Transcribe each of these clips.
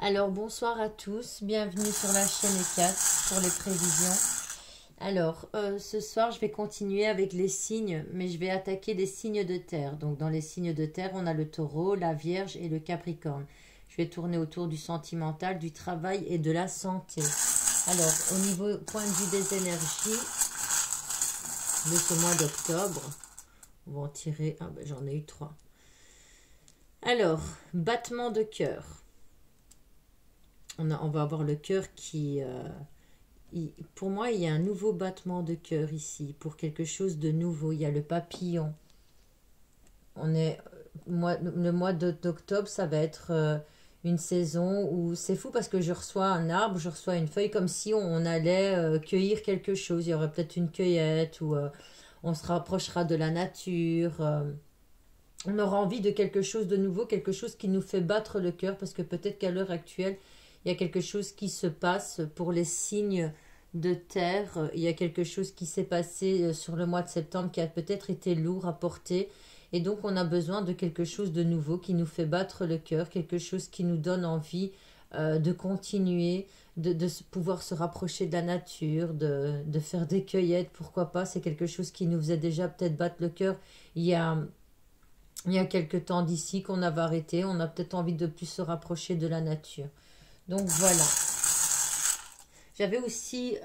Alors bonsoir à tous, bienvenue sur la chaîne E4 pour les prévisions. Alors ce soir je vais continuer avec les signes, mais je vais attaquer les signes de terre. Donc dans les signes de terre on a le taureau, la vierge et le capricorne. Je vais tourner autour du sentimental, du travail et de la santé. Alors au niveau point de vue des énergies de ce mois d'octobre, on va en tirer, j'en ai eu 3. Alors, battement de cœur. On va avoir le cœur qui... pour moi, il y a un nouveau battement de cœur ici, pour quelque chose de nouveau. Il y a le papillon. Le mois d'octobre, ça va être une saison où c'est fou parce que je reçois un arbre, je reçois une feuille comme si on allait cueillir quelque chose. Il y aurait peut-être une cueillette ou on se rapprochera de la nature. On aura envie de quelque chose de nouveau, quelque chose qui nous fait battre le cœur parce que peut-être qu'à l'heure actuelle, il y a quelque chose qui se passe pour les signes de terre. Il y a quelque chose qui s'est passé sur le mois de septembre qui a peut-être été lourd à porter. Et donc, on a besoin de quelque chose de nouveau qui nous fait battre le cœur, quelque chose qui nous donne envie de continuer, de pouvoir se rapprocher de la nature, de faire des cueillettes, pourquoi pas. C'est quelque chose qui nous faisait déjà peut-être battre le cœur il y a quelque temps d'ici qu'on avait arrêté. On a peut-être envie de plus se rapprocher de la nature. Donc voilà. J'avais aussi...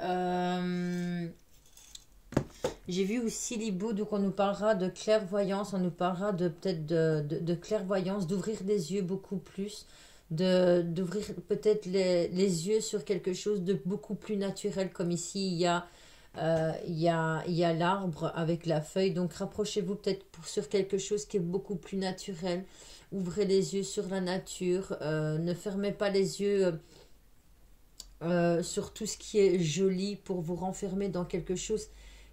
j'ai vu aussi Libou, donc on nous parlera de clairvoyance, on nous parlera peut-être de clairvoyance, d'ouvrir les yeux beaucoup plus, d'ouvrir peut-être les yeux sur quelque chose de beaucoup plus naturel, comme ici il y a l'arbre avec la feuille, donc rapprochez-vous peut-être sur quelque chose qui est beaucoup plus naturel. Ouvrez les yeux sur la nature, ne fermez pas les yeux sur tout ce qui est joli pour vous renfermer dans quelque chose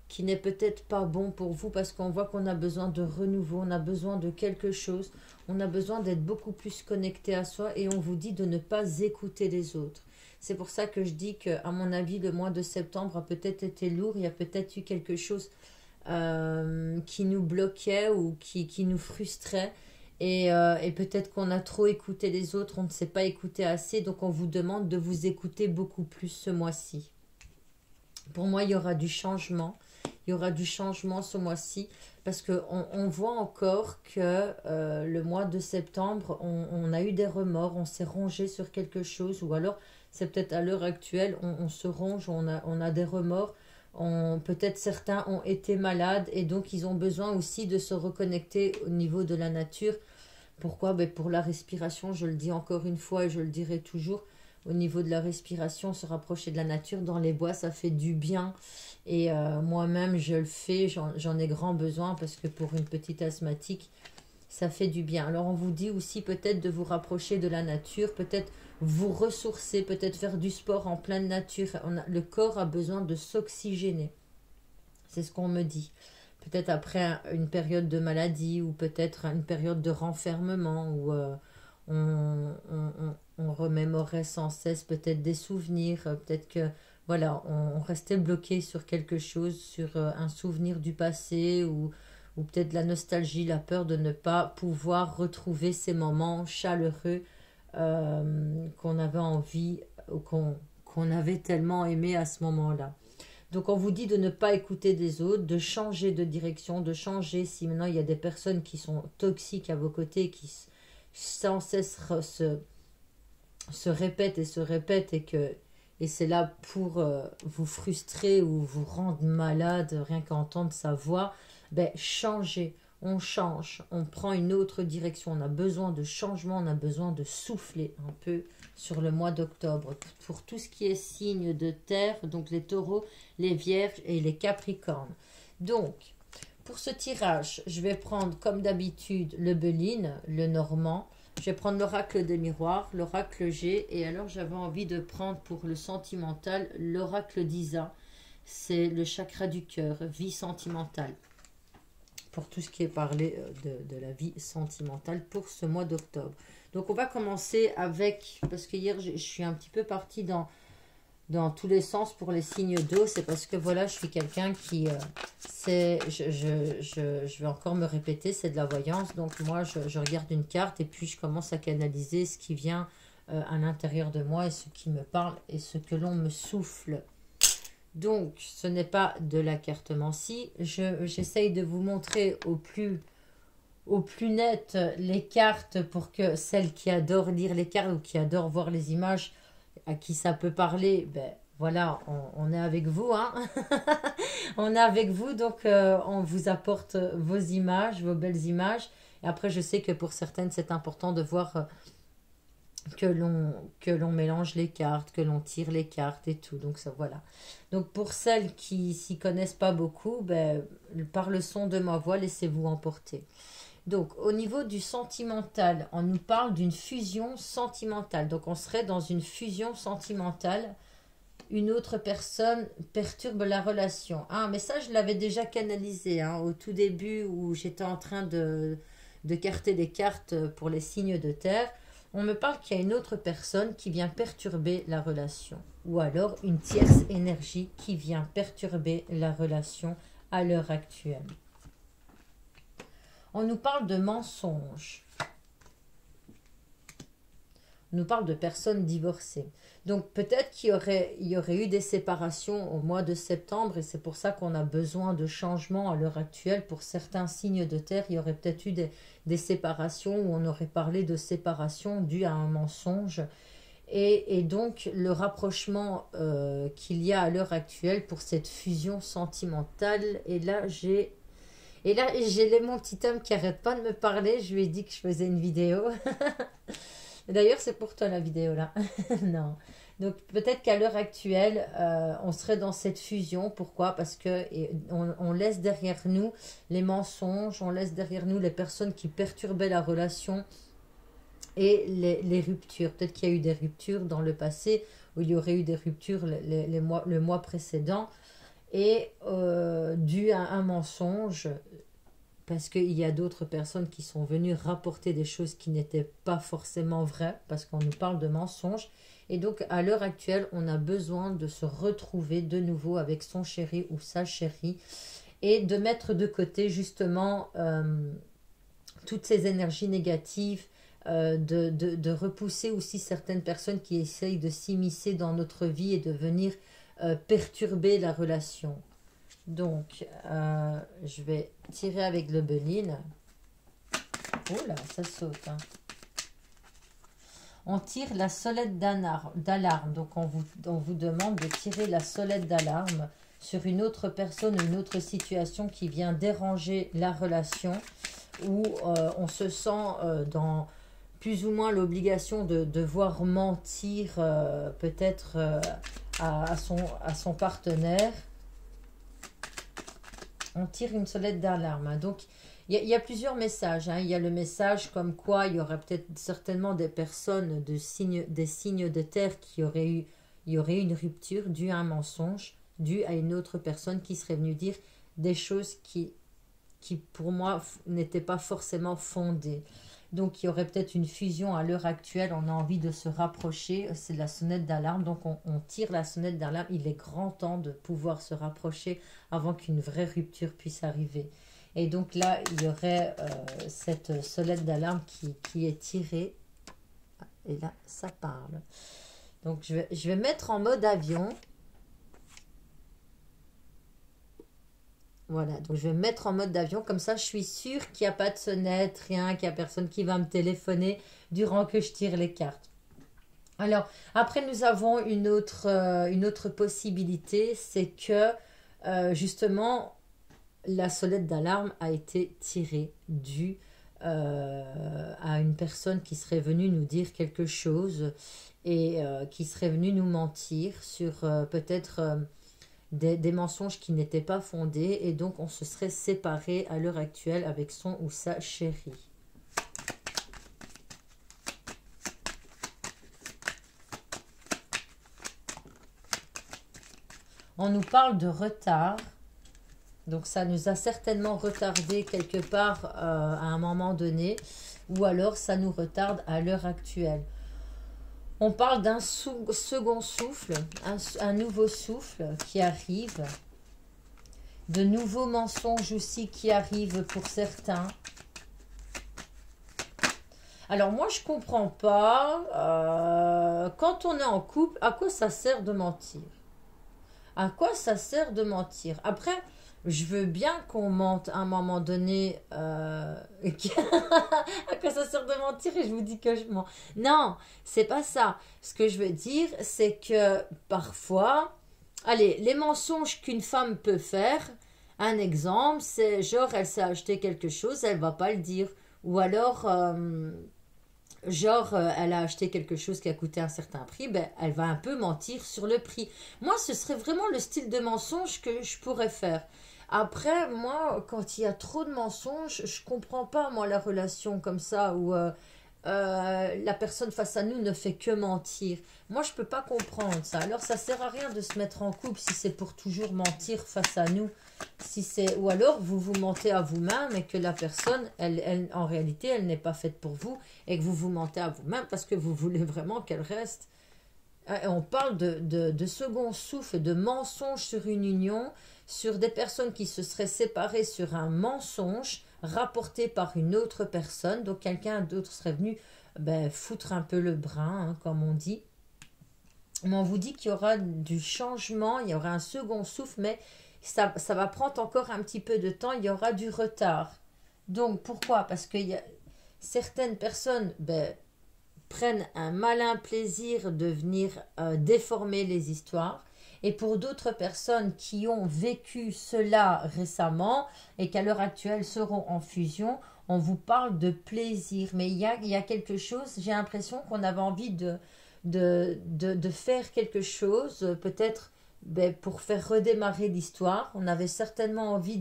qui n'est peut-être pas bon pour vous parce qu'on voit qu'on a besoin de renouveau, on a besoin de quelque chose, on a besoin d'être beaucoup plus connecté à soi et on vous dit de ne pas écouter les autres. C'est pour ça que je dis qu'à mon avis, le mois de septembre a peut-être été lourd, il y a peut-être eu quelque chose qui nous bloquait ou qui nous frustrait. Et peut-être qu'on a trop écouté les autres, on ne s'est pas écouté assez, donc on vous demande de vous écouter beaucoup plus ce mois-ci. Pour moi, il y aura du changement. Il y aura du changement ce mois-ci parce qu'on voit encore que le mois de septembre, on a eu des remords, on s'est rongé sur quelque chose ou alors c'est peut-être à l'heure actuelle, on se ronge, on a des remords. Peut-être certains ont été malades et donc ils ont besoin aussi de se reconnecter au niveau de la nature. Pourquoi? Pour la respiration, je le dis encore une fois et je le dirai toujours, au niveau de la respiration, se rapprocher de la nature, dans les bois, ça fait du bien. Et moi-même, je le fais, j'en ai grand besoin parce que pour une petite asthmatique, ça fait du bien. Alors on vous dit aussi peut-être de vous rapprocher de la nature, peut-être vous ressourcer, peut-être faire du sport en pleine nature. Le corps a besoin de s'oxygéner. C'est ce qu'on me dit. Peut-être après une période de maladie ou peut-être une période de renfermement où on remémorait sans cesse peut-être des souvenirs, peut-être que voilà, on restait bloqué sur quelque chose, sur un souvenir du passé ou peut-être la nostalgie, la peur de ne pas pouvoir retrouver ces moments chaleureux qu'on avait envie ou qu'on avait tellement aimé à ce moment-là. Donc on vous dit de ne pas écouter des autres, de changer de direction, de changer si maintenant il y a des personnes qui sont toxiques à vos côtés, qui sans cesse se répètent et se répètent et c'est là pour vous frustrer ou vous rendre malade, rien qu'à entendre sa voix, changez, on change, on prend une autre direction, on a besoin de changement, on a besoin de souffler un peu sur le mois d'octobre. Pour tout ce qui est signe de terre, donc les taureaux, les vierges et les capricornes. Donc, pour ce tirage, je vais prendre comme d'habitude le Béline, le Normand. Je vais prendre l'oracle de miroir, l'oracle G. Et alors, j'avais envie de prendre pour le sentimental l'oracle d'Isa. C'est le chakra du cœur, vie sentimentale. Pour tout ce qui est parlé de la vie sentimentale pour ce mois d'octobre. Donc, on va commencer avec... Parce que hier, je suis un petit peu partie dans tous les sens pour les signes d'eau. C'est parce que, voilà, je suis quelqu'un qui... je vais encore me répéter, c'est de la voyance. Donc, moi, je regarde une carte et puis je commence à canaliser ce qui vient à l'intérieur de moi et ce qui me parle et ce que l'on me souffle. Donc, ce n'est pas de la cartomancie. J'essaye de vous montrer au plus net les cartes pour que celles qui adorent lire les cartes ou qui adorent voir les images, à qui ça peut parler, ben voilà, on est avec vous, hein. On est avec vous, donc on vous apporte vos images, vos belles images. Et après, je sais que pour certaines, c'est important de voir que l'on mélange les cartes, que l'on tire les cartes et tout. Donc ça, voilà. Donc pour celles qui s'y connaissent pas beaucoup, ben, par le son de ma voix, laissez-vous emporter. Donc, au niveau du sentimental, on nous parle d'une fusion sentimentale. Donc, on serait dans une fusion sentimentale. Une autre personne perturbe la relation. Ah, mais ça, je l'avais déjà canalisé hein, au tout début où j'étais en train de carter des cartes pour les signes de terre. On me parle qu'il y a une autre personne qui vient perturber la relation. Ou alors une tierce énergie qui vient perturber la relation à l'heure actuelle. On nous parle de mensonges. On nous parle de personnes divorcées. Donc peut-être qu'il y aurait eu des séparations au mois de septembre et c'est pour ça qu'on a besoin de changements à l'heure actuelle. Pour certains signes de terre, il y aurait peut-être eu des séparations où on aurait parlé de séparation due à un mensonge. Et donc le rapprochement qu'il y a à l'heure actuelle pour cette fusion sentimentale. Et là, j'ai mon petit homme qui arrête pas de me parler. Je lui ai dit que je faisais une vidéo. D'ailleurs, c'est pour toi la vidéo là. Non. Donc peut-être qu'à l'heure actuelle, on serait dans cette fusion. Pourquoi? Parce que on laisse derrière nous les mensonges, on laisse derrière nous les personnes qui perturbaient la relation et les ruptures. Peut-être qu'il y a eu des ruptures dans le passé, ou il y aurait eu des ruptures le mois précédent. Et dû à un mensonge, parce qu'il y a d'autres personnes qui sont venues rapporter des choses qui n'étaient pas forcément vraies, parce qu'on nous parle de mensonges. Et donc, à l'heure actuelle, on a besoin de se retrouver de nouveau avec son chéri ou sa chérie et de mettre de côté justement toutes ces énergies négatives, de repousser aussi certaines personnes qui essayent de s'immiscer dans notre vie et de venir perturber la relation. Donc, je vais tirer avec le Beline. Oh là, ça saute. Hein. On tire la sonnette d'alarme. Donc, on vous demande de tirer la sonnette d'alarme sur une autre personne ou une autre situation qui vient déranger la relation, où on se sent dans plus ou moins l'obligation de devoir mentir peut-être à son partenaire. On tire une sonnette d'alarme. Hein. Donc, il y a plusieurs messages. Hein. Il y a le message comme quoi il y aurait peut-être certainement des personnes, des signes de terre il y aurait eu une rupture due à un mensonge, due à une autre personne qui serait venue dire des choses qui pour moi, n'étaient pas forcément fondées. Donc, il y aurait peut-être une fusion à l'heure actuelle. On a envie de se rapprocher. C'est la sonnette d'alarme. Donc, on tire la sonnette d'alarme. Il est grand temps de pouvoir se rapprocher avant qu'une vraie rupture puisse arriver. Et donc là, il y aurait cette sonnette d'alarme qui est tirée. Et là, ça parle. Donc, je vais mettre en mode avion. Voilà, donc je vais me mettre en mode d'avion, comme ça je suis sûre qu'il n'y a pas de sonnette, rien, qu'il n'y a personne qui va me téléphoner durant que je tire les cartes. Alors, après nous avons une autre possibilité, c'est que justement la sonnette d'alarme a été tirée due à une personne qui serait venue nous dire quelque chose et qui serait venue nous mentir sur peut-être... Des mensonges qui n'étaient pas fondés et donc on se serait séparé à l'heure actuelle avec son ou sa chérie. On nous parle de retard. Donc ça nous a certainement retardé quelque part à un moment donné ou alors ça nous retarde à l'heure actuelle. On parle d'un second souffle, un nouveau souffle qui arrive. De nouveaux mensonges aussi qui arrivent pour certains. Alors moi je comprends pas quand on est en couple, à quoi ça sert de mentir? À quoi ça sert de mentir? Après, je veux bien qu'on mente à un moment donné. À quoi ça sert de mentir et je vous dis que je mens? Non, c'est pas ça. Ce que je veux dire, c'est que parfois, allez, les mensonges qu'une femme peut faire, un exemple, c'est genre elle s'est acheté quelque chose, elle va pas le dire. Ou alors, genre, elle a acheté quelque chose qui a coûté un certain prix, ben, elle va un peu mentir sur le prix. Moi, ce serait vraiment le style de mensonge que je pourrais faire. Après, moi, quand il y a trop de mensonges, je comprends pas, moi, la relation comme ça, où la personne face à nous ne fait que mentir. Moi, je peux pas comprendre ça. Alors, ça sert à rien de se mettre en couple si c'est pour toujours mentir face à nous. Si c'est ou alors vous vous mentez à vous-même et que la personne, en réalité, elle n'est pas faite pour vous et que vous vous mentez à vous-même parce que vous voulez vraiment qu'elle reste. Et on parle de second souffle, de mensonge sur une union, sur des personnes qui se seraient séparées sur un mensonge rapporté par une autre personne. Donc quelqu'un d'autre serait venu ben, foutre un peu le brin, hein, comme on dit. Mais on vous dit qu'il y aura du changement, il y aura un second souffle, mais ça va prendre encore un petit peu de temps, il y aura du retard. Donc pourquoi? Parce que certaines personnes ben, prennent un malin plaisir de venir déformer les histoires. Et pour d'autres personnes qui ont vécu cela récemment et qu'à l'heure actuelle seront en fusion, on vous parle de plaisir. Mais il y a quelque chose, j'ai l'impression qu'on avait envie de faire quelque chose, peut-être ben, pour faire redémarrer l'histoire. On avait certainement envie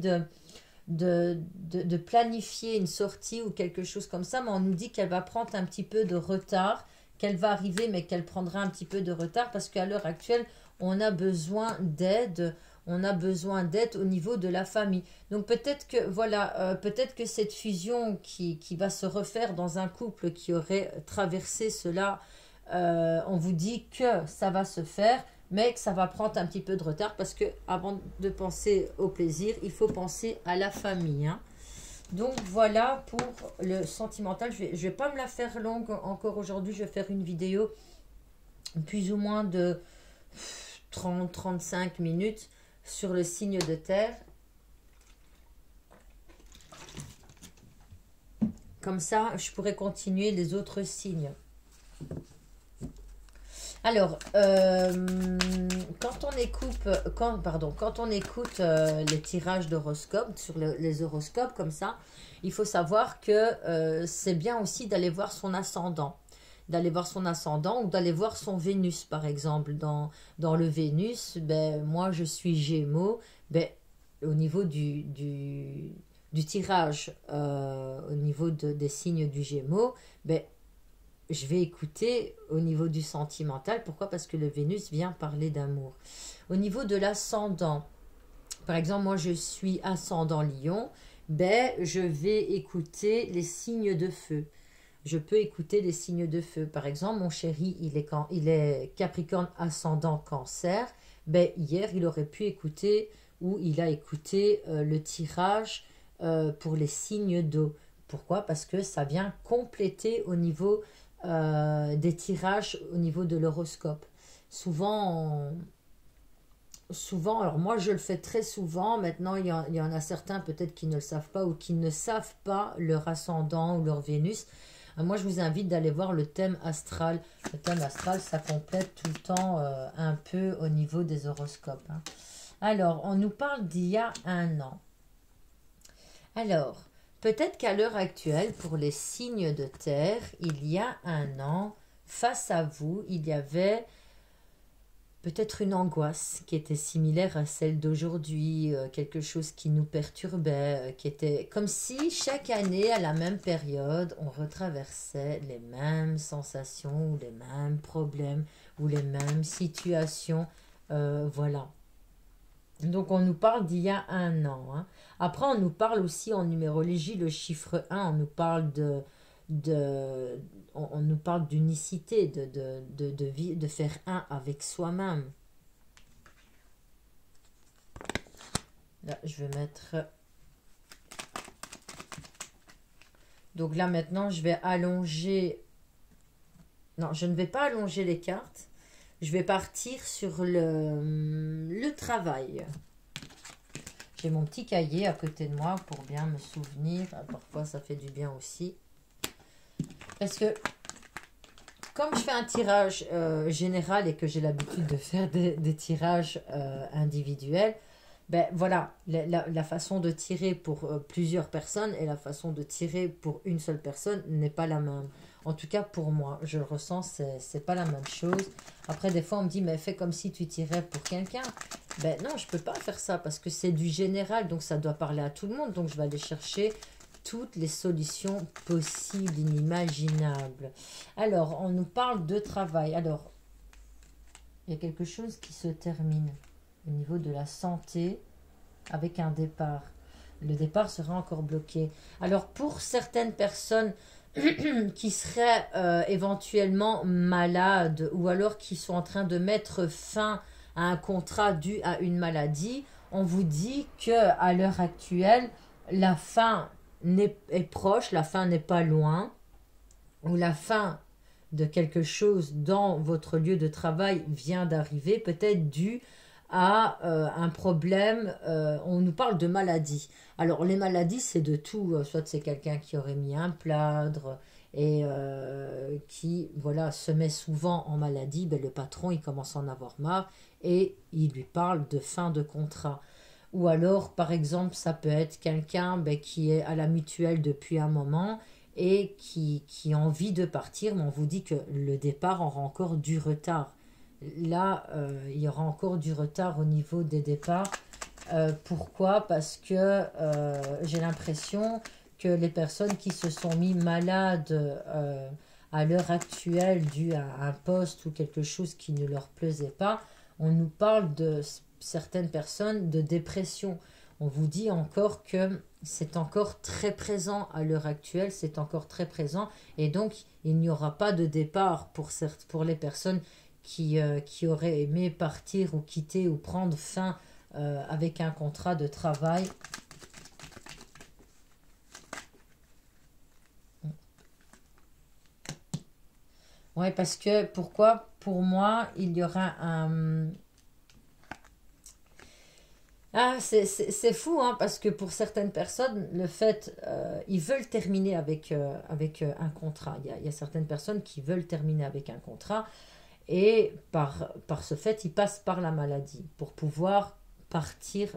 de planifier une sortie ou quelque chose comme ça, mais on nous dit qu'elle va prendre un petit peu de retard, qu'elle va arriver, mais qu'elle prendra un petit peu de retard parce qu'à l'heure actuelle, on a besoin d'aide. On a besoin d'aide au niveau de la famille. Donc peut-être que voilà, peut-être que cette fusion qui va se refaire dans un couple qui aurait traversé cela, on vous dit que ça va se faire, mais que ça va prendre un petit peu de retard parce que avant de penser au plaisir, il faut penser à la famille. Hein. Donc voilà pour le sentimental. Je vais pas me la faire longue encore aujourd'hui. Je vais faire une vidéo plus ou moins de 30-35 minutes sur le signe de terre. Comme ça, je pourrais continuer les autres signes. Alors, quand on écoute les tirages d'horoscopes, sur les horoscopes comme ça, il faut savoir que c'est bien aussi d'aller voir son ascendant. D'aller voir son ascendant ou d'aller voir son Vénus, par exemple. Dans le Vénus, ben, moi je suis Gémeaux, ben, au niveau du tirage, au niveau des signes du Gémeaux, ben, je vais écouter au niveau du sentimental. Pourquoi? Parce que le Vénus vient parler d'amour. Au niveau de l'ascendant, par exemple, moi je suis ascendant Lion, ben, je vais écouter les signes de feu. Je peux écouter les signes de feu. Par exemple, mon chéri, il est Capricorne ascendant Cancer. Ben, hier, il aurait pu écouter ou il a écouté le tirage pour les signes d'eau. Pourquoi? Parce que ça vient compléter au niveau des tirages, au niveau de l'horoscope. Souvent, alors moi je le fais très souvent. Maintenant, il y en a certains peut-être qui ne le savent pas ou qui ne savent pas leur ascendant ou leur Vénus. Moi, je vous invite d'aller voir le thème astral. Le thème astral, ça complète tout le temps un peu au niveau des horoscopes. Hein. Alors, on nous parle d'il y a un an. Alors, peut-être qu'à l'heure actuelle, pour les signes de terre, il y a un an, face à vous, il y avait peut-être une angoisse qui était similaire à celle d'aujourd'hui, quelque chose qui nous perturbait, qui était comme si chaque année, à la même période, on retraversait les mêmes sensations, ou les mêmes problèmes, ou les mêmes situations. Voilà. Donc on nous parle d'il y a un an. Hein. Après, on nous parle aussi en numérologie, le chiffre 1, on nous parle on nous parle d'unicité, de faire un avec soi-même. Là, je vais mettre... Donc là, maintenant, je vais allonger Non, je ne vais pas allonger les cartes. Je vais partir sur le travail. J'ai mon petit cahier à côté de moi pour bien me souvenir. Parfois, ça fait du bien aussi. Parce que, comme je fais un tirage général et que j'ai l'habitude de faire des tirages individuels, ben voilà, la façon de tirer pour plusieurs personnes et la façon de tirer pour une seule personne n'est pas la même. En tout cas, pour moi, je le ressens, c'est pas la même chose. Après, des fois, on me dit, mais fais comme si tu tirais pour quelqu'un. Ben non, je peux pas faire ça parce que c'est du général, donc ça doit parler à tout le monde. Donc, je vais aller chercher toutes les solutions possibles, inimaginables. Alors, on nous parle de travail. Alors, il y a quelque chose qui se termine au niveau de la santé avec un départ. Le départ sera encore bloqué. Alors, pour certaines personnes qui seraient éventuellement malades ou alors qui sont en train de mettre fin à un contrat dû à une maladie, on vous dit que à l'heure actuelle, la fin est proche, la fin n'est pas loin, ou la fin de quelque chose dans votre lieu de travail vient d'arriver, peut-être dû à un problème. On nous parle de maladie. Alors les maladies, c'est de tout. Soit c'est quelqu'un qui aurait mis un plâtre et qui voilà se met souvent en maladie. Ben, le patron, il commence à en avoir marre et il lui parle de fin de contrat. Ou alors, par exemple, ça peut être quelqu'un ben, qui est à la mutuelle depuis un moment et qui a envie de partir, mais on vous dit que le départ aura encore du retard. Là, il y aura encore du retard au niveau des départs. Pourquoi? Parce que j'ai l'impression que les personnes qui se sont mis malades à l'heure actuelle dû à un poste ou quelque chose qui ne leur plaisait pas, on nous parle de certaines personnes de dépression. On vous dit encore que c'est encore très présent à l'heure actuelle, c'est encore très présent et donc il n'y aura pas de départ pour les personnes qui auraient aimé partir ou quitter ou prendre fin avec un contrat de travail. Oui, parce que pourquoi? Pour moi, il y aura un... Ah, c'est fou, hein, parce que pour certaines personnes, le fait, ils veulent terminer avec un contrat. Il y a certaines personnes qui veulent terminer avec un contrat et par ce fait, ils passent par la maladie partir,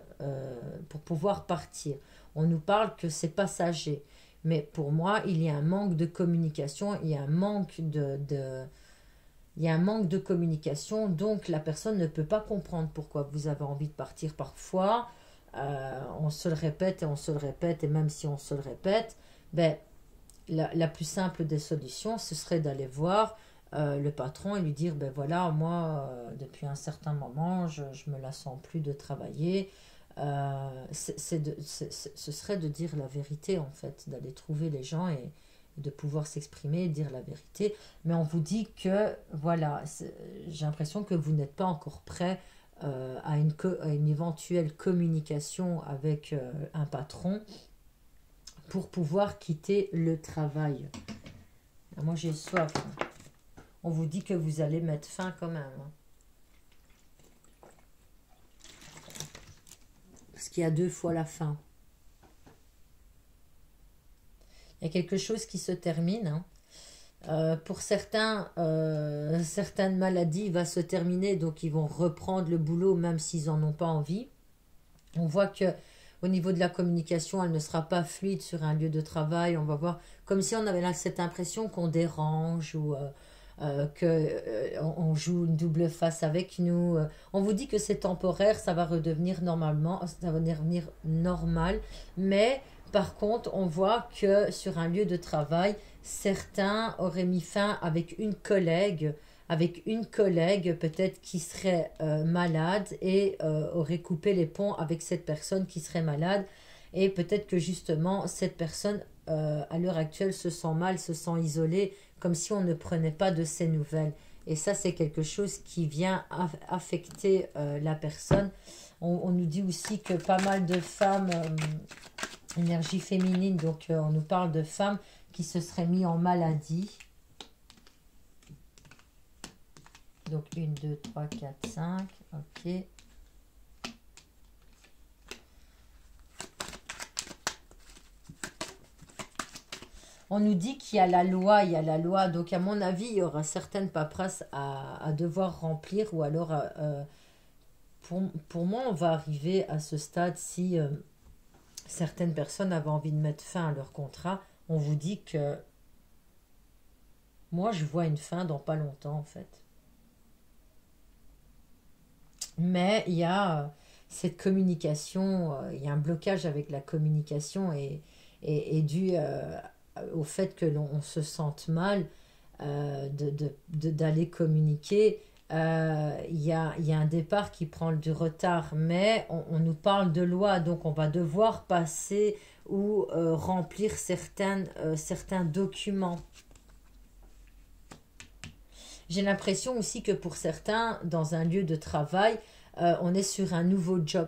pour pouvoir partir. On nous parle que c'est passager, mais pour moi, il y a un manque de communication, il y a un manque il y a un manque de communication, donc la personne ne peut pas comprendre pourquoi vous avez envie de partir parfois. On se le répète et on se le répète, et même si on se le répète, ben, la plus simple des solutions, ce serait d'aller voir le patron et lui dire, ben voilà, moi, depuis un certain moment, je me la sens plus de travailler. Ce serait de dire la vérité, en fait, d'aller trouver les gens et de pouvoir s'exprimer, dire la vérité. Mais on vous dit que, voilà, j'ai l'impression que vous n'êtes pas encore prêt à une éventuelle communication avec un patron pour pouvoir quitter le travail. Moi, j'ai soif. On vous dit que vous allez mettre fin quand même. Parce qu'il y a 2 fois la fin. Il y a quelque chose qui se termine. Pour certains, certaines maladies va se terminer, donc ils vont reprendre le boulot même s'ils n'en ont pas envie. On voit que au niveau de la communication, elle ne sera pas fluide sur un lieu de travail. On va voir comme si on avait là cette impression qu'on dérange ou qu'on joue une double face avec nous. On vous dit que c'est temporaire, ça va redevenir normalement, ça va devenir normal, mais par contre, on voit que sur un lieu de travail, certains auraient mis fin avec une collègue peut-être qui serait malade et aurait coupé les ponts avec cette personne qui serait malade. Et peut-être que justement, cette personne, à l'heure actuelle, se sent mal, se sent isolée, comme si on ne prenait pas de ses nouvelles. Et ça, c'est quelque chose qui vient affecter la personne. On nous dit aussi que pas mal de femmes, énergie féminine, donc on nous parle de femmes qui se seraient mis en maladie. Donc 1, 2, 3, 4, 5. Ok. On nous dit qu'il y a la loi, il y a la loi. Donc à mon avis, il y aura certaines paperasses à devoir remplir. Ou alors, pour moi, on va arriver à ce stade si certaines personnes avaient envie de mettre fin à leur contrat. On vous dit que moi, je vois une fin dans pas longtemps, en fait. Mais il y a cette communication, il y a un blocage avec la communication et dû au fait que l'on se sente mal d'aller communiquer. Il y a un départ qui prend du retard, mais on nous parle de loi, donc on va devoir passer ou remplir certains documents. J'ai l'impression aussi que pour certains, dans un lieu de travail, on est sur un nouveau job.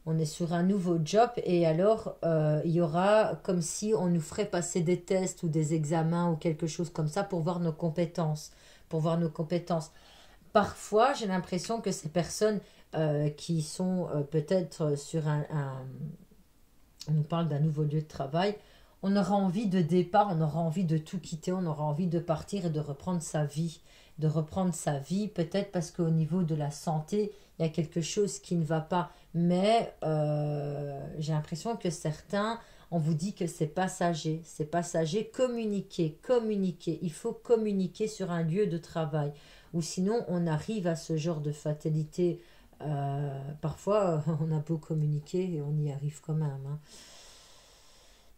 On est sur un nouveau job et alors il y aura comme si on nous ferait passer des tests ou des examens ou quelque chose comme ça pour voir nos compétences. Pour voir nos compétences. Parfois, j'ai l'impression que ces personnes qui sont peut-être sur on nous parle d'un nouveau lieu de travail, on aura envie de départ, on aura envie de tout quitter, on aura envie de partir et de reprendre sa vie. De reprendre sa vie, peut-être parce qu'au niveau de la santé, il y a quelque chose qui ne va pas. Mais j'ai l'impression que certains, on vous dit que c'est passager. C'est passager, communiquer, communiquer. Il faut communiquer sur un lieu de travail. Ou sinon, on arrive à ce genre de fatalité. Parfois, on a beau communiquer et on y arrive quand même. Hein.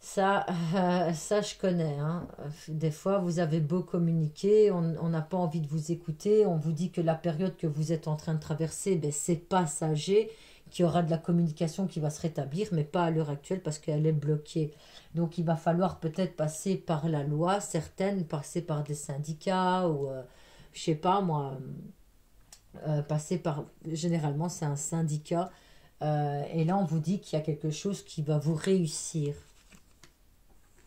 Ça, je connais. Hein. Des fois, vous avez beau communiquer, on n'a pas envie de vous écouter. On vous dit que la période que vous êtes en train de traverser, ben, c'est passager, qu'il y aura de la communication qui va se rétablir, mais pas à l'heure actuelle parce qu'elle est bloquée. Donc, il va falloir peut-être passer par la loi, certaines, passer par des syndicats ou, je sais pas moi, passer par... Généralement, c'est un syndicat. Et là, on vous dit qu'il y a quelque chose qui va vous réussir.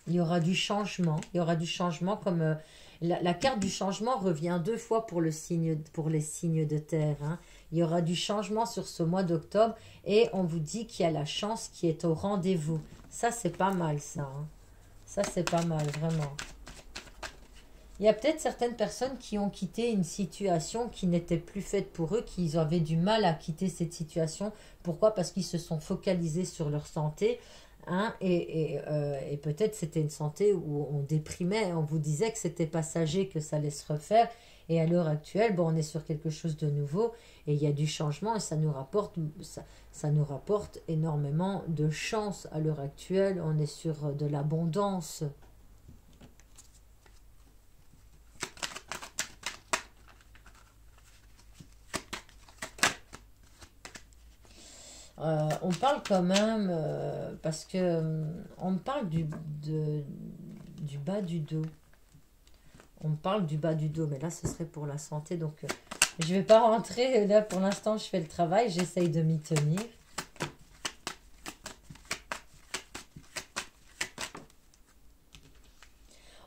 Il y aura du changement. Il y aura du changement comme la carte du changement revient 2 fois pour pour les signes de terre. Hein. Il y aura du changement sur ce mois d'octobre et on vous dit qu'il y a la chance qui est au rendez-vous. Ça, c'est pas mal, ça. Hein. Ça, c'est pas mal, vraiment. Il y a peut-être certaines personnes qui ont quitté une situation qui n'était plus faite pour eux, qui avaient du mal à quitter cette situation. Pourquoi? Parce qu'ils se sont focalisés sur leur santé. Hein, et peut-être c'était une santé où on déprimait, on vous disait que c'était passager, que ça allait se refaire. Et à l'heure actuelle, bon, on est sur quelque chose de nouveau et il y a du changement et ça nous rapporte énormément de chance à l'heure actuelle. On est sur de l'abondance. On parle quand même, parce que on me parle du bas du dos. On me parle du bas du dos, mais là, ce serait pour la santé. Donc, je vais pas rentrer. Là, pour l'instant, je fais le travail. J'essaye de m'y tenir.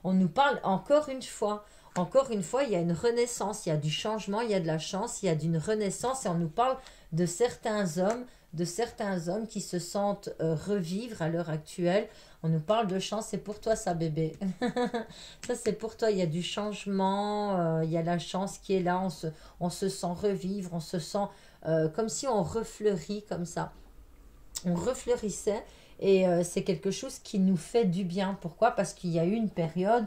On nous parle encore une fois, il y a une renaissance, il y a du changement, il y a de la chance, il y a d'une renaissance et on nous parle de certains hommes qui se sentent revivre à l'heure actuelle. On nous parle de chance, c'est pour toi ça bébé. Ça c'est pour toi, il y a du changement, il y a la chance qui est là, on se sent revivre, on se sent comme si on refleurit comme ça. On refleurissait et c'est quelque chose qui nous fait du bien. Pourquoi? Parce qu'il y a eu une période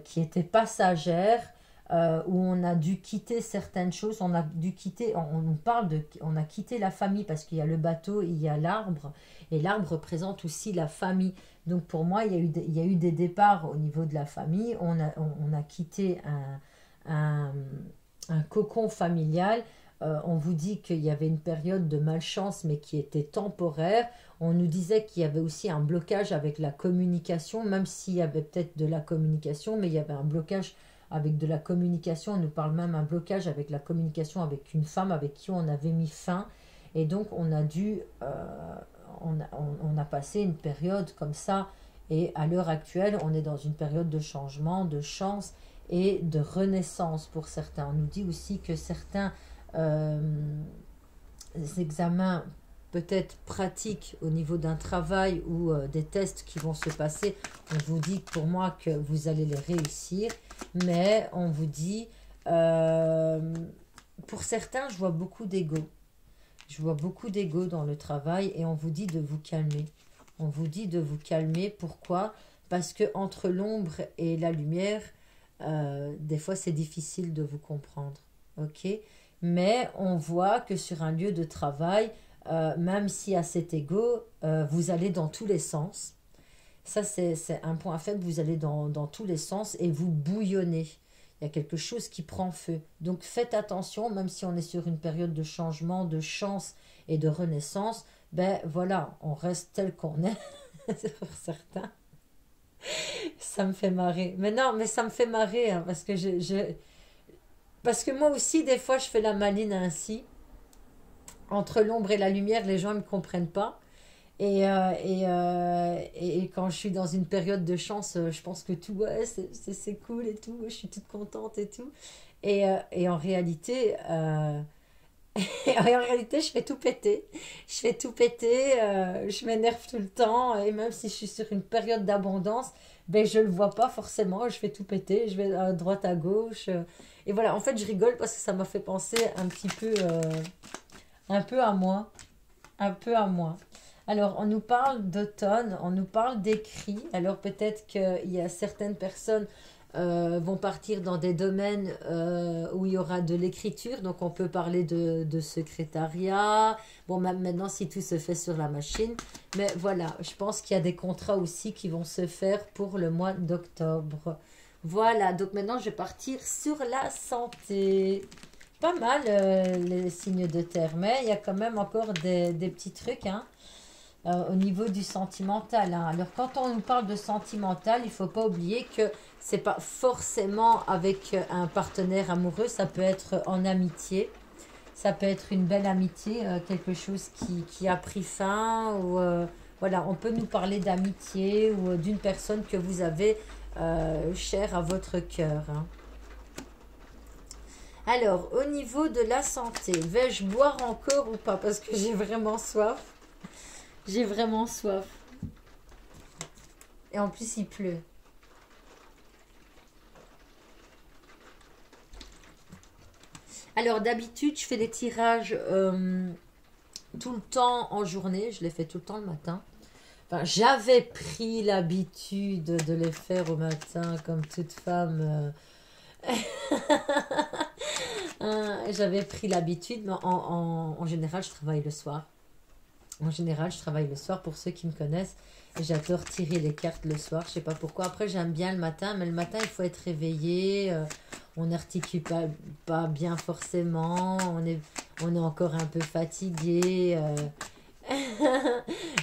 qui était passagère, où on a dû quitter certaines choses, on a dû quitter, on parle on a quitté la famille parce qu'il y a le bateau, il y a l'arbre, et l'arbre représente aussi la famille. Donc pour moi, il y a eu des départs au niveau de la famille, on a quitté un, un cocon familial. On vous dit qu'il y avait une période de malchance, mais qui était temporaire. On nous disait qu'il y avait aussi un blocage avec la communication, même s'il y avait peut-être de la communication, mais il y avait un blocage avec de la communication. On nous parle même d'un blocage avec la communication avec une femme avec qui on avait mis fin. Et donc, on a on a passé une période comme ça. Et à l'heure actuelle, on est dans une période de changement, de chance. et de renaissance pour certains. On nous dit aussi que certains examens peut-être pratiques au niveau d'un travail ou des tests qui vont se passer, on vous dit pour moi que vous allez les réussir, mais on vous dit, pour certains, je vois beaucoup d'ego. Je vois beaucoup d'ego dans le travail et on vous dit de vous calmer. On vous dit de vous calmer. Pourquoi? Parce que entre l'ombre et la lumière, des fois c'est difficile de vous comprendre. Ok? Mais on voit que sur un lieu de travail, même s'il y a cet ego, vous allez dans tous les sens. Ça, c'est un point faible. Vous allez dans tous les sens et vous bouillonnez. Il y a quelque chose qui prend feu. Donc faites attention, même si on est sur une période de changement, de chance et de renaissance, ben voilà, on reste tel qu'on est. C'est pour certains. Ça me fait marrer. Mais non, mais ça me fait marrer hein, parce que parce que moi aussi, des fois, je fais la maline ainsi. Entre l'ombre et la lumière, les gens ne me comprennent pas. Et quand je suis dans une période de chance, je pense que tout, ouais, c'est cool et tout, je suis toute contente et tout. Et en réalité, et en réalité, je fais tout péter. Je fais tout péter, je m'énerve tout le temps. Et même si je suis sur une période d'abondance, ben, je ne le vois pas forcément. Je fais tout péter, je vais à droite, à gauche. Et voilà, en fait, je rigole parce que ça m'a fait penser un peu à moi. Un peu à moi. Alors, on nous parle d'automne, on nous parle d'écrit. Alors, peut-être qu'il y a certaines personnes vont partir dans des domaines où il y aura de l'écriture. Donc, on peut parler de secrétariat. Bon, même maintenant, si tout se fait sur la machine. Mais voilà, je pense qu'il y a des contrats aussi qui vont se faire pour le mois d'octobre. Voilà, donc maintenant, je vais partir sur la santé. Pas mal les signes de terre, mais il y a quand même encore des petits trucs, hein. Au niveau du sentimental, hein. Alors, quand on nous parle de sentimental, il ne faut pas oublier que c'est pas forcément avec un partenaire amoureux, ça peut être en amitié, ça peut être une belle amitié, quelque chose qui a pris fin, ou voilà, on peut nous parler d'amitié ou d'une personne que vous avez chère à votre cœur, hein. Alors, au niveau de la santé, vais-je boire encore ou pas? Parce que j'ai vraiment soif. J'ai vraiment soif. Et en plus, il pleut. Alors, d'habitude, je fais des tirages tout le temps en journée. Je les fais tout le temps le matin. Enfin, j'avais pris l'habitude de les faire au matin, comme toute femme. J'avais pris l'habitude, mais en général, je travaille le soir. En général, je travaille le soir pour ceux qui me connaissent. Et j'adore tirer les cartes le soir. Je sais pas pourquoi. Après, j'aime bien le matin, mais le matin, il faut être réveillé. On n'articule pas bien forcément. On est encore un peu fatigué.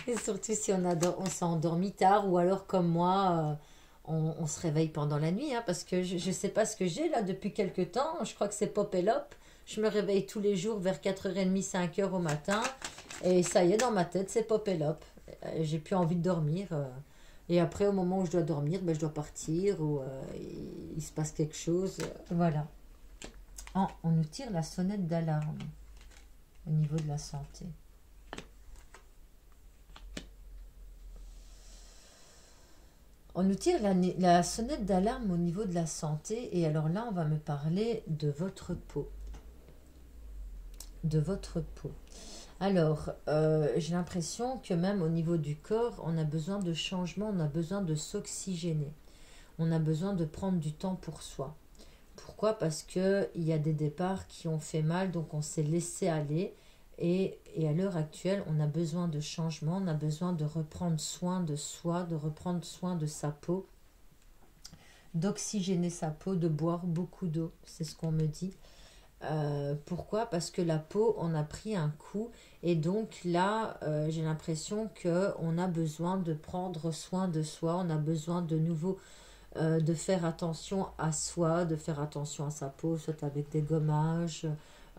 Et surtout si on s'est endormi tard. Ou alors, comme moi, on se réveille pendant la nuit. Hein, parce que je ne sais pas ce que j'ai là depuis quelque temps. Je crois que c'est Pop et Lop. Je me réveille tous les jours vers 4h30, 5h au matin. Et ça y est, dans ma tête, c'est Pop et Lop. J'ai plus envie de dormir. Et après, au moment où je dois dormir, ben, je dois partir ou il se passe quelque chose. Voilà. On nous tire la sonnette d'alarme au niveau de la santé. On nous tire la sonnette d'alarme au niveau de la santé. Et alors là, on va me parler de votre peau. De votre peau. Alors, j'ai l'impression que même au niveau du corps, on a besoin de changement, on a besoin de s'oxygéner. On a besoin de prendre du temps pour soi. Pourquoi? Parce qu'il y a des départs qui ont fait mal, donc on s'est laissé aller. Et à l'heure actuelle, on a besoin de changement, on a besoin de reprendre soin de soi, de reprendre soin de sa peau, d'oxygéner sa peau, de boire beaucoup d'eau, c'est ce qu'on me dit. Pourquoi? Parce que la peau, on a pris un coup et donc là, j'ai l'impression qu'on a besoin de prendre soin de soi, on a besoin de nouveau de faire attention à soi, de faire attention à sa peau, soit avec des gommages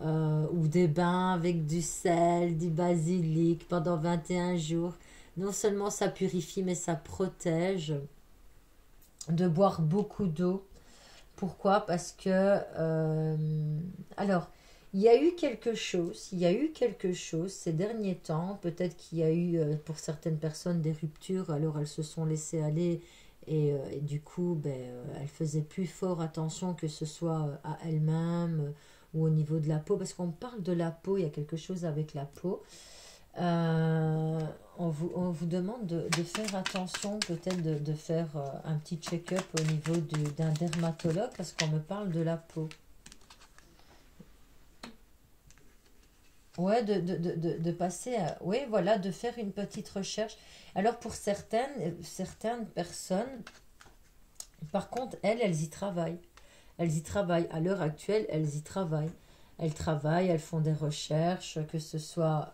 ou des bains avec du sel, du basilic pendant 21 jours. Non seulement ça purifie, mais ça protège. De boire beaucoup d'eau. Pourquoi? Parce que, alors, il y a eu quelque chose ces derniers temps, peut-être qu'il y a eu pour certaines personnes des ruptures, alors elles se sont laissées aller et du coup, ben, elles faisaient plus fort attention que ce soit à elles-mêmes ou au niveau de la peau, parce qu'on parle de la peau, il y a quelque chose avec la peau. Euh, on vous demande de faire attention, peut-être de faire un petit check-up au niveau d'un dermatologue, parce qu'on me parle de la peau. Ouais, de passer à... Oui, voilà, de faire une petite recherche. Alors pour certaines personnes, par contre, elles y travaillent. Elles y travaillent. À l'heure actuelle, elles y travaillent. Elles travaillent, elles font des recherches, que ce soit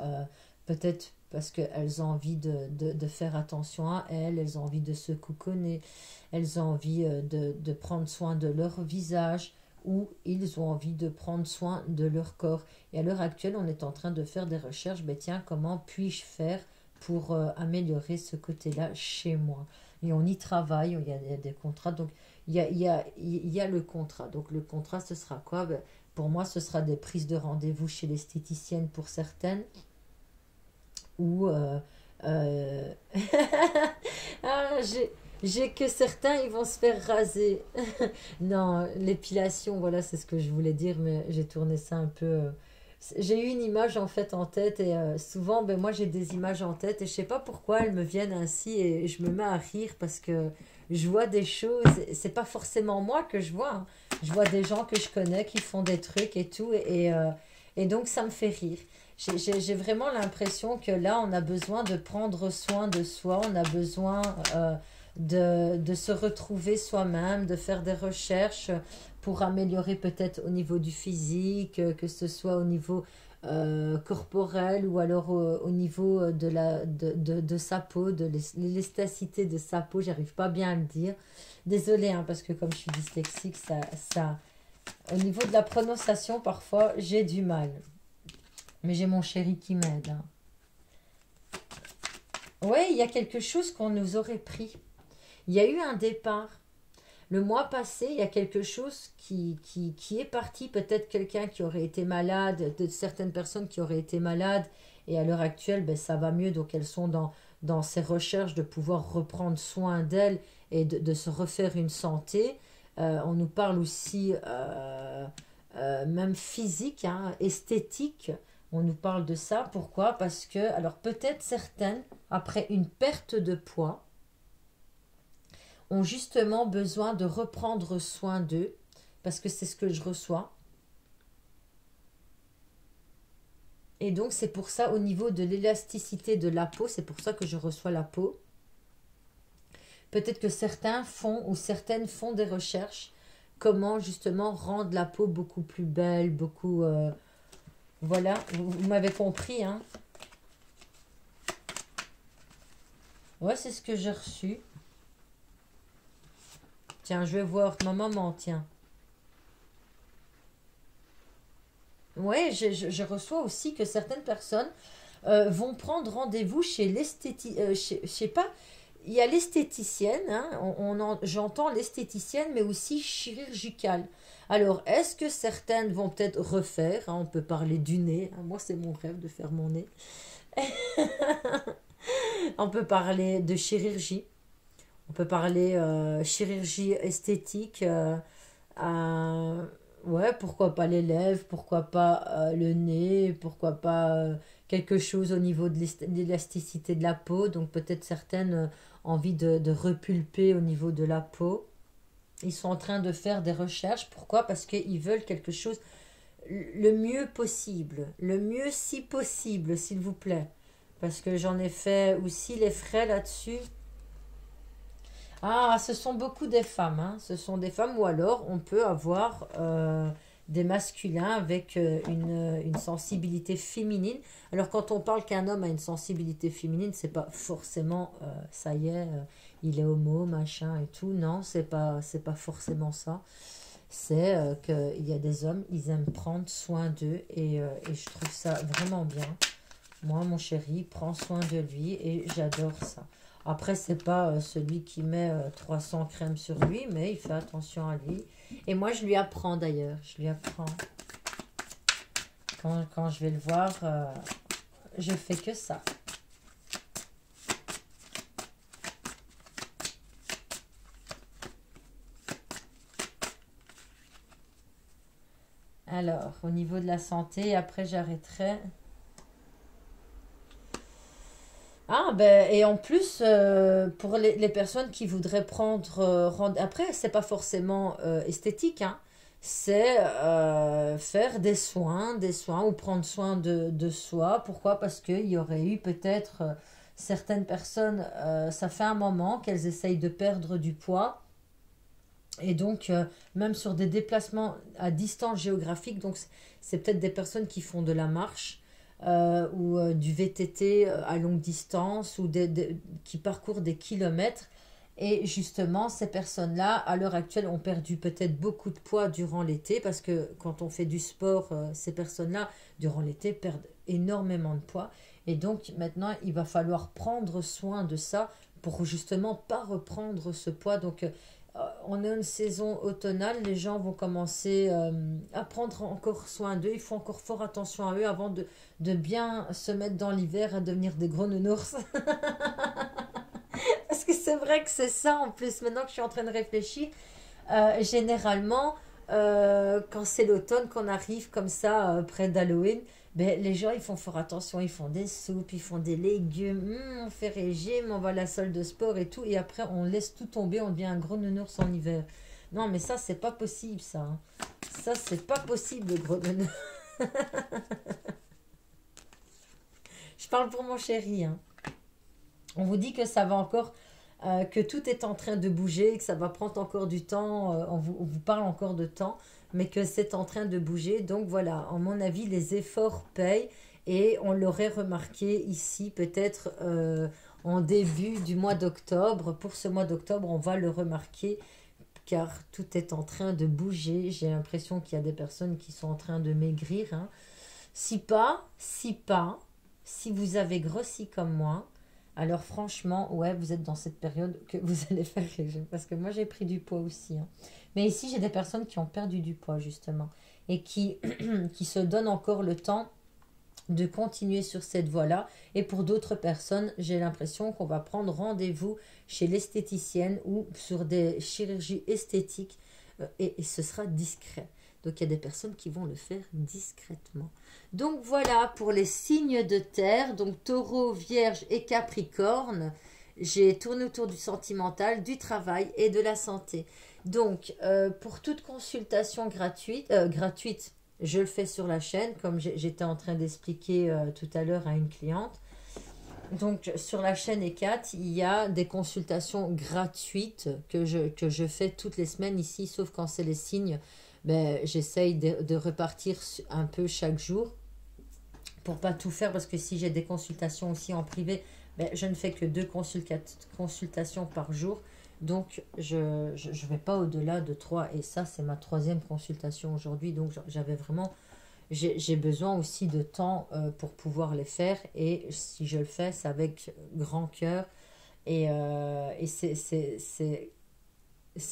peut-être parce qu'elles ont envie de faire attention à elles, elles ont envie de se couconner, elles ont envie de prendre soin de leur visage ou ils ont envie de prendre soin de leur corps. Et à l'heure actuelle, on est en train de faire des recherches. Ben tiens, comment puis-je faire pour améliorer ce côté-là chez moi? Et on y travaille, il y a des contrats. Donc, il y a le contrat. Donc, le contrat, ce sera quoi? Ben, pour moi, ce sera des prises de rendez-vous chez l'esthéticienne pour certaines. Ou ah, j'ai que certains, ils vont se faire raser. Non, l'épilation, voilà, c'est ce que je voulais dire, mais j'ai tourné ça un peu. J'ai eu une image en fait en tête et souvent, ben, moi j'ai des images en tête et je sais pas pourquoi elles me viennent ainsi et je me mets à rire parce que je vois des choses, c'est pas forcément moi que je vois, hein. Je vois des gens que je connais qui font des trucs et tout et donc ça me fait rire. J'ai vraiment l'impression que là, on a besoin de prendre soin de soi, on a besoin de se retrouver soi-même, de faire des recherches pour améliorer peut-être au niveau du physique, que ce soit au niveau corporel ou alors au niveau de sa peau, de l'élasticité de sa peau, j'arrive pas bien à le dire. Désolée, hein, parce que comme je suis dyslexique, au niveau de la prononciation, parfois, j'ai du mal. Mais j'ai mon chéri qui m'aide, hein. Ouais, il y a quelque chose qu'on nous aurait pris. Il y a eu un départ. Le mois passé, il y a quelque chose qui est parti. Peut-être quelqu'un qui aurait été malade, de certaines personnes qui auraient été malades. Et à l'heure actuelle, ben, ça va mieux. Donc elles sont dans ces recherches de pouvoir reprendre soin d'elles et de se refaire une santé. On nous parle aussi même physique, hein, esthétique. On nous parle de ça. Pourquoi? Parce que, alors peut-être certaines, après une perte de poids, ont justement besoin de reprendre soin d'eux, parce que c'est ce que je reçois. Et donc c'est pour ça, au niveau de l'élasticité de la peau, c'est pour ça que je reçois la peau. Peut-être que certains font ou certaines font des recherches, comment justement rendre la peau beaucoup plus belle, beaucoup... voilà, vous m'avez compris, hein. Ouais, c'est ce que j'ai reçu. Tiens, je vais voir ma maman, tiens. Ouais, je reçois aussi que certaines personnes vont prendre rendez-vous chez je sais pas, il y a l'esthéticienne, hein, j'entends l'esthéticienne, mais aussi chirurgicale. Alors, est-ce que certaines vont peut-être refaire, hein, on peut parler du nez, hein, moi c'est mon rêve de faire mon nez. On peut parler de chirurgie, on peut parler chirurgie esthétique, euh, ouais, pourquoi pas les lèvres, pourquoi pas le nez, pourquoi pas quelque chose au niveau de l'élasticité de la peau. Donc peut-être certaines envie de repulper au niveau de la peau. Ils sont en train de faire des recherches. Pourquoi? Parce qu'ils veulent quelque chose le mieux possible, le mieux si possible, s'il vous plaît. Parce que j'en ai fait aussi les frais là-dessus. Ah, ce sont beaucoup des femmes, hein. Ce sont des femmes ou alors on peut avoir des masculins avec une sensibilité féminine. Alors quand on parle qu'un homme a une sensibilité féminine, c'est pas forcément ça y est, il est homo, machin et tout. Non, c'est pas forcément ça. C'est qu'il y a des hommes, ils aiment prendre soin d'eux et je trouve ça vraiment bien. Moi, mon chéri prend soin de lui et j'adore ça. Après, c'est pas celui qui met 300 crèmes sur lui, mais il fait attention à lui. Et moi, je lui apprends d'ailleurs. Je lui apprends. Quand je vais le voir, je fais que ça. Alors, au niveau de la santé, après j'arrêterai. Ah, ben, et en plus, pour les personnes qui voudraient prendre... après, c'est pas forcément esthétique, hein. C'est faire des soins ou prendre soin de soi. Pourquoi? Parce qu'il y aurait eu peut-être certaines personnes, ça fait un moment qu'elles essayent de perdre du poids. Et donc, même sur des déplacements à distance géographique, donc c'est peut-être des personnes qui font de la marche ou du VTT à longue distance ou qui parcourent des kilomètres. Et justement, ces personnes-là, à l'heure actuelle, ont perdu peut-être beaucoup de poids durant l'été parce que quand on fait du sport, ces personnes-là, durant l'été, perdent énormément de poids. Et donc, maintenant, il va falloir prendre soin de ça pour justement pas reprendre ce poids. Donc, on a une saison automnale, les gens vont commencer à prendre encore soin d'eux. Il faut encore fort attention à eux avant de bien se mettre dans l'hiver à devenir des gros nounours. Parce que c'est vrai que c'est ça en plus. Maintenant que je suis en train de réfléchir, généralement, quand c'est l'automne, qu'on arrive comme ça près d'Halloween, ben, les gens ils font fort attention, ils font des soupes, ils font des légumes, on fait régime, on va à la salle de sport et tout, et après on laisse tout tomber, on devient un gros nounours en hiver. Non, mais ça, c'est pas possible, ça, hein. Ça, c'est pas possible, le gros nounours. Je parle pour mon chéri, hein. On vous dit que ça va encore, que tout est en train de bouger, que ça va prendre encore du temps, on vous parle encore de temps, mais que c'est en train de bouger. Donc voilà, à mon avis, les efforts payent et on l'aurait remarqué ici peut-être en début du mois d'octobre. Pour ce mois d'octobre, on va le remarquer car tout est en train de bouger. J'ai l'impression qu'il y a des personnes qui sont en train de maigrir, hein. Si vous avez grossi comme moi, alors franchement, ouais, vous êtes dans cette période que vous allez faire régime. Parce que moi, j'ai pris du poids aussi, hein. Mais ici, j'ai des personnes qui ont perdu du poids, justement. Et qui, qui se donnent encore le temps de continuer sur cette voie-là. Et pour d'autres personnes, j'ai l'impression qu'on va prendre rendez-vous chez l'esthéticienne ou sur des chirurgies esthétiques et ce sera discret. Donc il y a des personnes qui vont le faire discrètement. Donc voilà pour les signes de terre, donc taureau, vierge et capricorne. J'ai tourné autour du sentimental, du travail et de la santé. Donc pour toute consultation gratuite, je le fais sur la chaîne, comme j'étais en train d'expliquer tout à l'heure à une cliente. Donc sur la chaîne ECAT, il y a des consultations gratuites que je fais toutes les semaines ici, sauf quand c'est les signes. Ben, j'essaye de repartir un peu chaque jour pour pas tout faire parce que si j'ai des consultations aussi en privé, ben, je ne fais que 2 consultations par jour. Donc, je ne vais pas au-delà de 3. Et ça, c'est ma troisième consultation aujourd'hui. Donc, j'avais vraiment... J'ai besoin aussi de temps pour pouvoir les faire. Et si je le fais, c'est avec grand cœur. Et c'est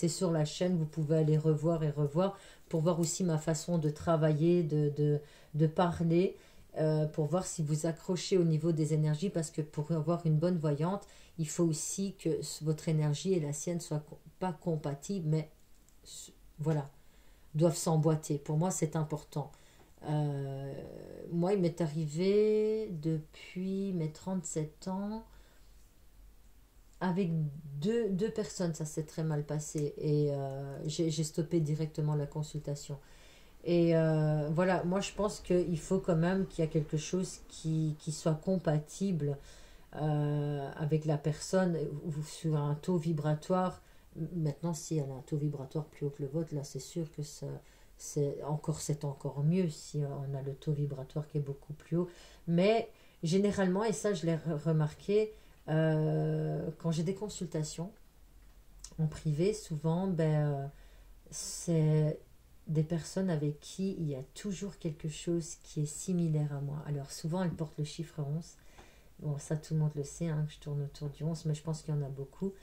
sur la chaîne. Vous pouvez aller revoir et revoir pour voir aussi ma façon de travailler, de parler. Pour voir si vous accrochez au niveau des énergies parce que pour avoir une bonne voyante, il faut aussi que votre énergie et la sienne soient pas compatibles, mais voilà, doivent s'emboîter. Pour moi, c'est important. Moi, il m'est arrivé depuis mes 37 ans avec deux personnes, ça s'est très mal passé et j'ai stoppé directement la consultation. Et voilà, moi je pense qu'il faut quand même qu'il y a quelque chose qui soit compatible avec la personne ou sur un taux vibratoire. Maintenant, si elle a un taux vibratoire plus haut que le vôtre, là c'est sûr que c'est encore mieux si on a le taux vibratoire qui est beaucoup plus haut. Mais généralement, et ça je l'ai remarqué, quand j'ai des consultations en privé, souvent, c'est des personnes avec qui il y a toujours quelque chose qui est similaire à moi. Alors souvent elles portent le chiffre 11, Bon, ça, tout le monde le sait, hein, que je tourne autour du 11, mais je pense qu'il y en a beaucoup.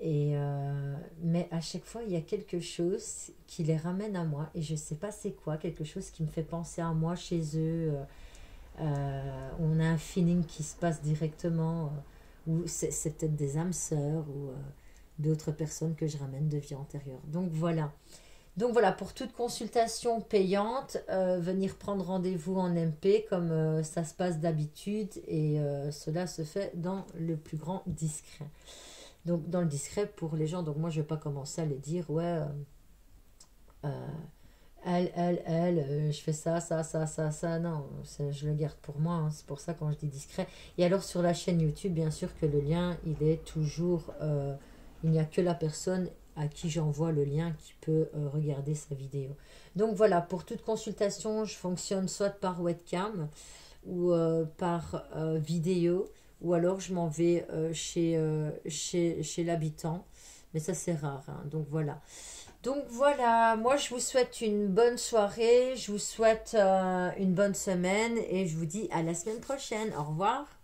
Mais à chaque fois, il y a quelque chose qui les ramène à moi. Et je ne sais pas c'est quoi, quelque chose qui me fait penser à moi chez eux. On a un feeling qui se passe directement. Ou c'est peut-être des âmes sœurs ou d'autres personnes que je ramène de vie antérieure. Donc voilà. Donc voilà, pour toute consultation payante, venir prendre rendez-vous en MP comme ça se passe d'habitude et cela se fait dans le plus grand discret. Donc dans le discret pour les gens, donc moi je ne vais pas commencer à les dire, ouais, euh, je fais ça, non, je le garde pour moi, hein, c'est pour ça quand je dis discret. Et alors sur la chaîne YouTube, bien sûr que le lien, il est toujours, il n'y a que la personne à qui j'envoie le lien qui peut regarder sa vidéo. Donc voilà, pour toute consultation, je fonctionne soit par webcam ou par vidéo, ou alors je m'en vais chez l'habitant, mais ça c'est rare, hein, donc voilà. Donc voilà, moi je vous souhaite une bonne soirée, je vous souhaite une bonne semaine et je vous dis à la semaine prochaine. Au revoir.